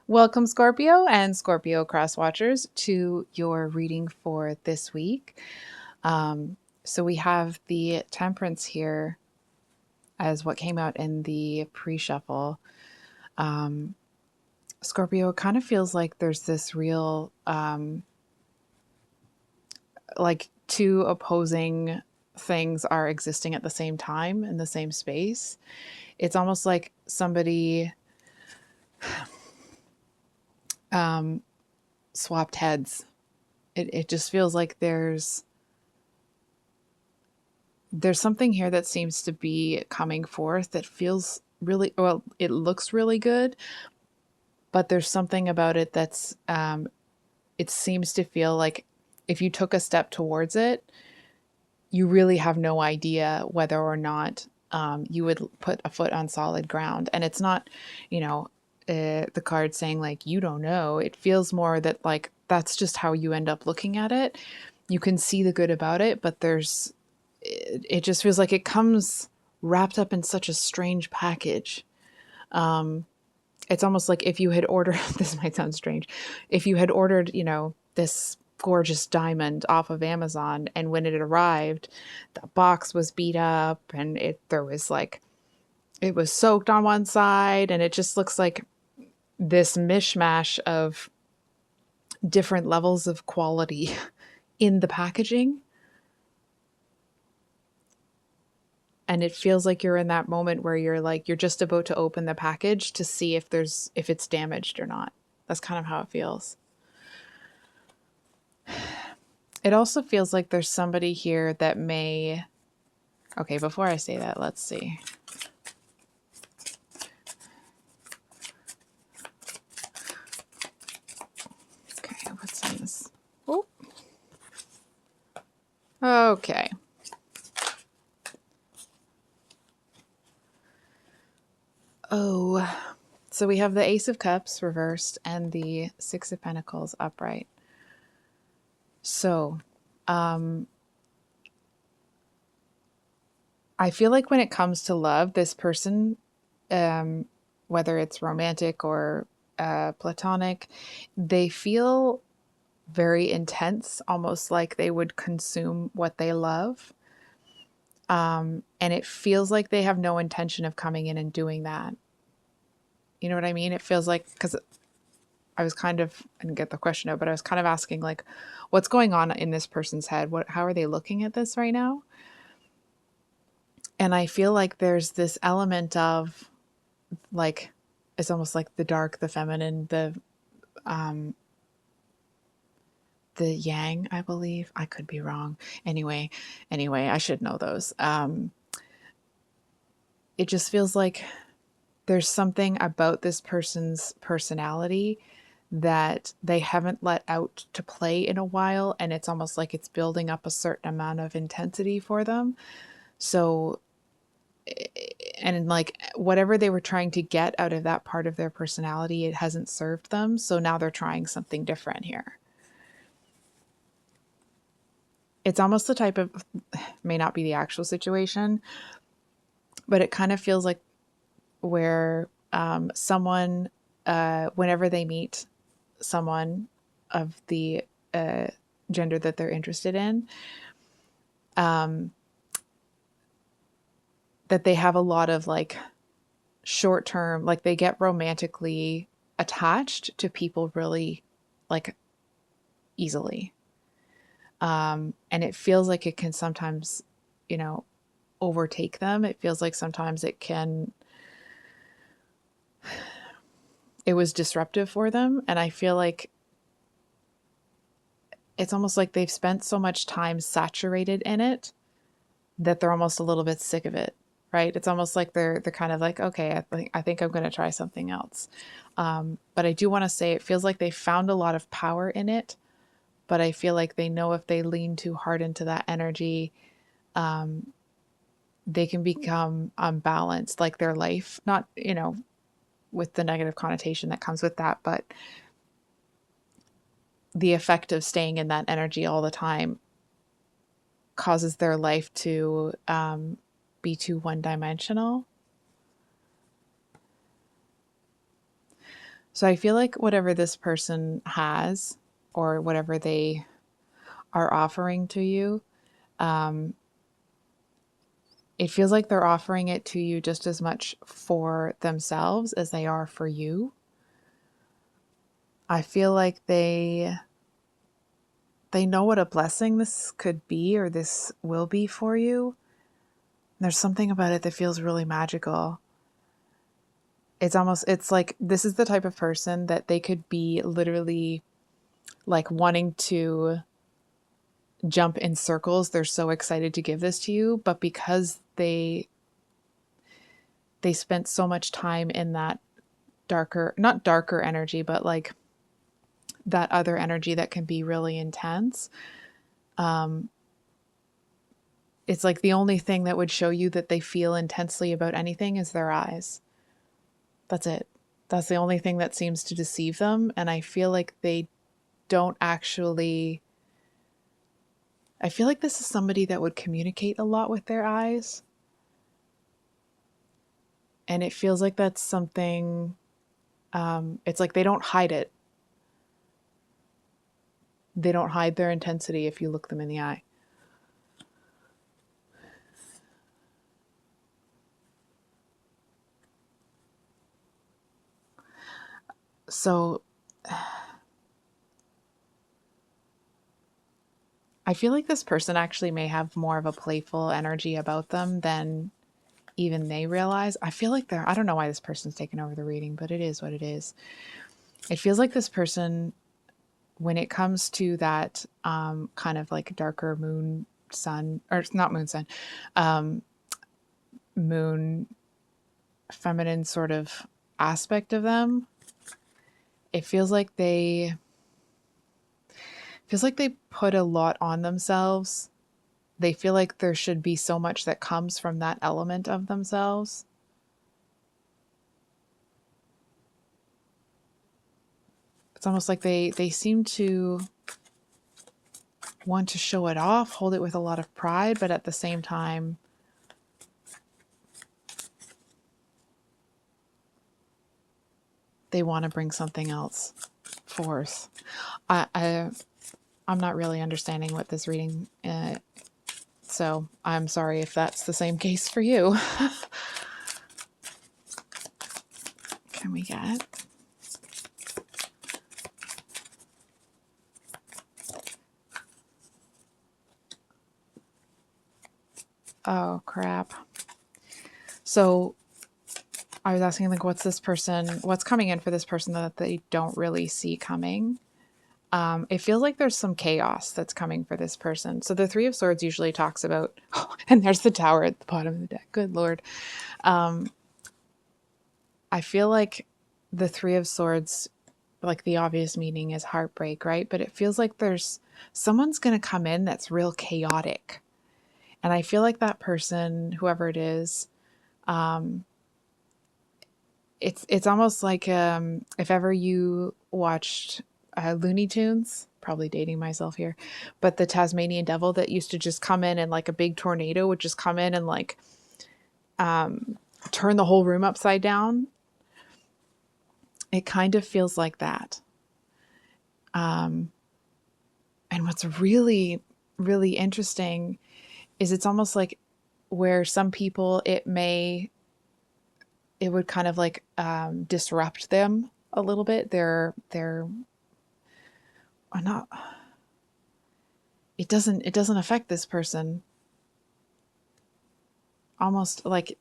Welcome, Scorpio and Scorpio cross watchers, to your reading for this week. So we have the Temperance here as what came out in the pre-shuffle. Um, Scorpio, kind of feels like there's this real, like two opposing things are existing at the same time in the same space. It's almost like somebody um, swapped heads. It just feels like there's something here that seems to be coming forth that feels really well. It looks really good, but there's something about it that's it seems to feel like if you took a step towards it, you really have no idea whether or not you would put a foot on solid ground. And it's not, you know, the card saying like you don't know. It feels more that like that's just how you end up looking at it. You can see the good about it, but it just feels like it comes wrapped up in such a strange package. Um, it's almost like if you had ordered, this might sound strange, if you had ordered, this gorgeous diamond off of Amazon, and when it arrived, the box was beat up and it was soaked on one side, and it just looks like this mishmash of different levels of quality in the packaging. And it feels like you're in that moment where you're just about to open the package to see if it's damaged or not. That's kind of how it feels. It also feels like there's somebody here that may... Okay, before I say that, let's see. Okay, what's in this? Oh. Okay. Oh, so we have the Ace of Cups reversed and the Six of Pentacles upright. So, I feel like when it comes to love, this person, whether it's romantic or platonic, they feel very intense, almost like they would consume what they love. And it feels like they have no intention of coming in and doing that. You know what I mean? It feels like, because I didn't get the question out, but I was kind of asking like, what's going on in this person's head? How are they looking at this right now? And I feel like there's this element of like, it's almost like the dark, the feminine, um, the yang, I believe. I could be wrong. Anyway, I should know those. It just feels like there's something about this person's personality that they haven't let out to play in a while, and it's almost like it's building up a certain amount of intensity for them. So, and like whatever they were trying to get out of that part of their personality, it hasn't served them. So now they're trying something different here. It's almost the type of, may not be the actual situation, but it kind of feels like where someone, whenever they meet someone of the gender that they're interested in, that they have a lot of like short term, like they get romantically attached to people really like easily. And it feels like it can sometimes, you know, overtake them. It feels like sometimes it was disruptive for them. And I feel like it's almost like they've spent so much time saturated in it that they're almost a little bit sick of it, right? It's almost like they're kind of like, okay, I think I'm going to try something else. But I do want to say it feels like they found a lot of power in it, but I feel like they know if they lean too hard into that energy, they can become unbalanced, like their life, not, with the negative connotation that comes with that, but the effect of staying in that energy all the time causes their life to be too one-dimensional. So I feel like whatever this person has or whatever they are offering to you, um, it feels like they're offering it to you just as much for themselves as they are for you. I feel like they know what a blessing this could be or this will be for you. There's something about it that feels really magical. It's like this is the type of person that they could be literally like wanting to jump in circles. They're so excited to give this to you, but because they spent so much time in that darker, not darker energy, but like that other energy that can be really intense. Um, it's like the only thing that would show you that they feel intensely about anything is their eyes. That's it. That's the only thing that seems to deceive them. And I feel like they don't actually. I feel like this is somebody that would communicate a lot with their eyes. And it feels like that's something, it's like they don't hide it. They don't hide their intensity if you look them in the eye. So I feel like this person actually may have more of a playful energy about them than even they realize. I feel like I don't know why this person's taken over the reading, but it is what it is. It feels like this person, when it comes to that kind of like darker moon sun, or not moon sun, um, moon feminine sort of aspect of them, it feels like they put a lot on themselves. They feel like there should be so much that comes from that element of themselves. It's almost like they seem to want to show it off, hold it with a lot of pride, but at the same time, they want to bring something else forth. I'm not really understanding what this reading, so I'm sorry if that's the same case for you. Can we get? Oh, crap. So I was asking, like, what's coming in for this person that they don't really see coming? It feels like there's some chaos that's coming for this person. So the Three of Swords usually talks about, oh, and there's the Tower at the bottom of the deck. Good Lord. Um, I feel like the Three of Swords, like the obvious meaning is heartbreak, right? But it feels like there's someone's going to come in that's real chaotic. And I feel like that person, whoever it is, um, it's almost like if ever you watched Looney Tunes, probably dating myself here, but the Tasmanian Devil that used to just come in and like a big tornado would just come in and like um, turn the whole room upside down. It kind of feels like that. Um, and what's really, really interesting is it's almost like where some people it would kind of like disrupt them a little bit. They're not, it doesn't affect this person almost like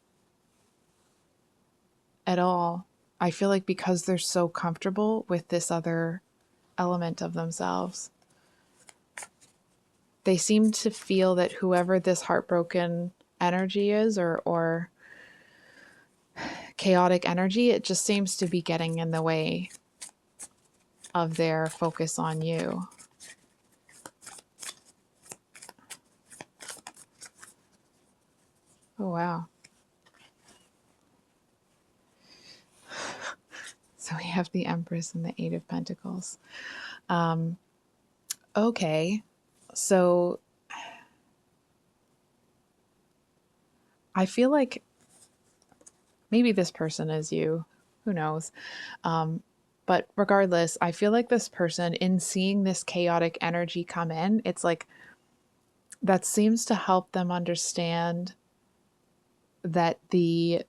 at all. I feel like because they're so comfortable with this other element of themselves, they seem to feel that whoever this heartbroken energy is or chaotic energy, it just seems to be getting in the way of their focus on you. Oh, wow. So we have the Empress and the Eight of Pentacles. Okay. So I feel like maybe this person is you. Who knows? But regardless, I feel like this person, in seeing this chaotic energy come in, it's like that seems to help them understand that the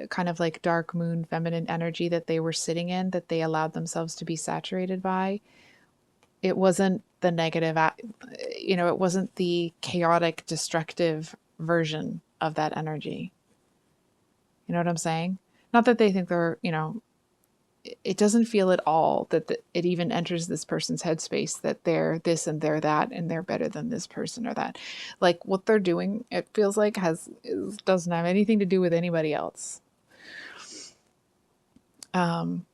kind of like dark moon feminine energy that they were sitting in, that they allowed themselves to be saturated by, it wasn't the negative, it wasn't the chaotic, destructive version of that energy. You know what I'm saying? Not that they think they're, it doesn't feel at all that it even enters this person's headspace that they're this and they're that and they're better than this person or that. Like what they're doing, it feels like doesn't have anything to do with anybody else. Um,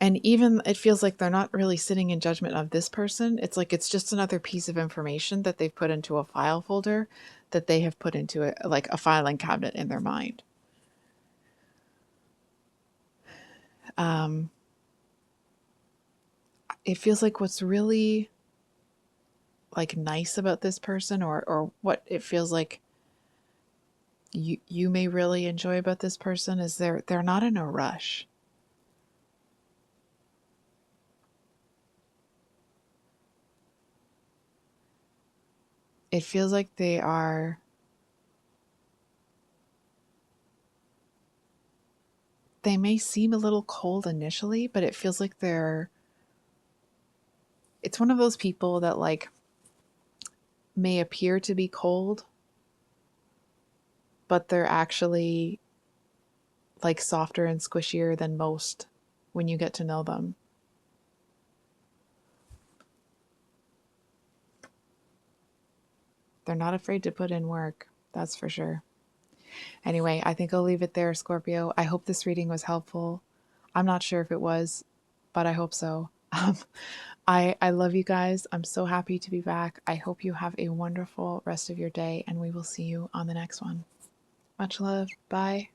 and even it feels like they're not really sitting in judgment of this person. It's like it's just another piece of information that they've put into a file folder that they have put into like a filing cabinet in their mind. Um, it feels like what's really like nice about this person, or what it feels like you may really enjoy about this person, is they're not in a rush. It feels like they may seem a little cold initially, but it feels like it's one of those people that like may appear to be cold, but they're actually like softer and squishier than most when you get to know them. They're not afraid to put in work, that's for sure. Anyway, I think I'll leave it there, Scorpio. I hope this reading was helpful. I'm not sure if it was, but I hope so. I love you guys. I'm so happy to be back. I hope you have a wonderful rest of your day, and we will see you on the next one. Much love. Bye.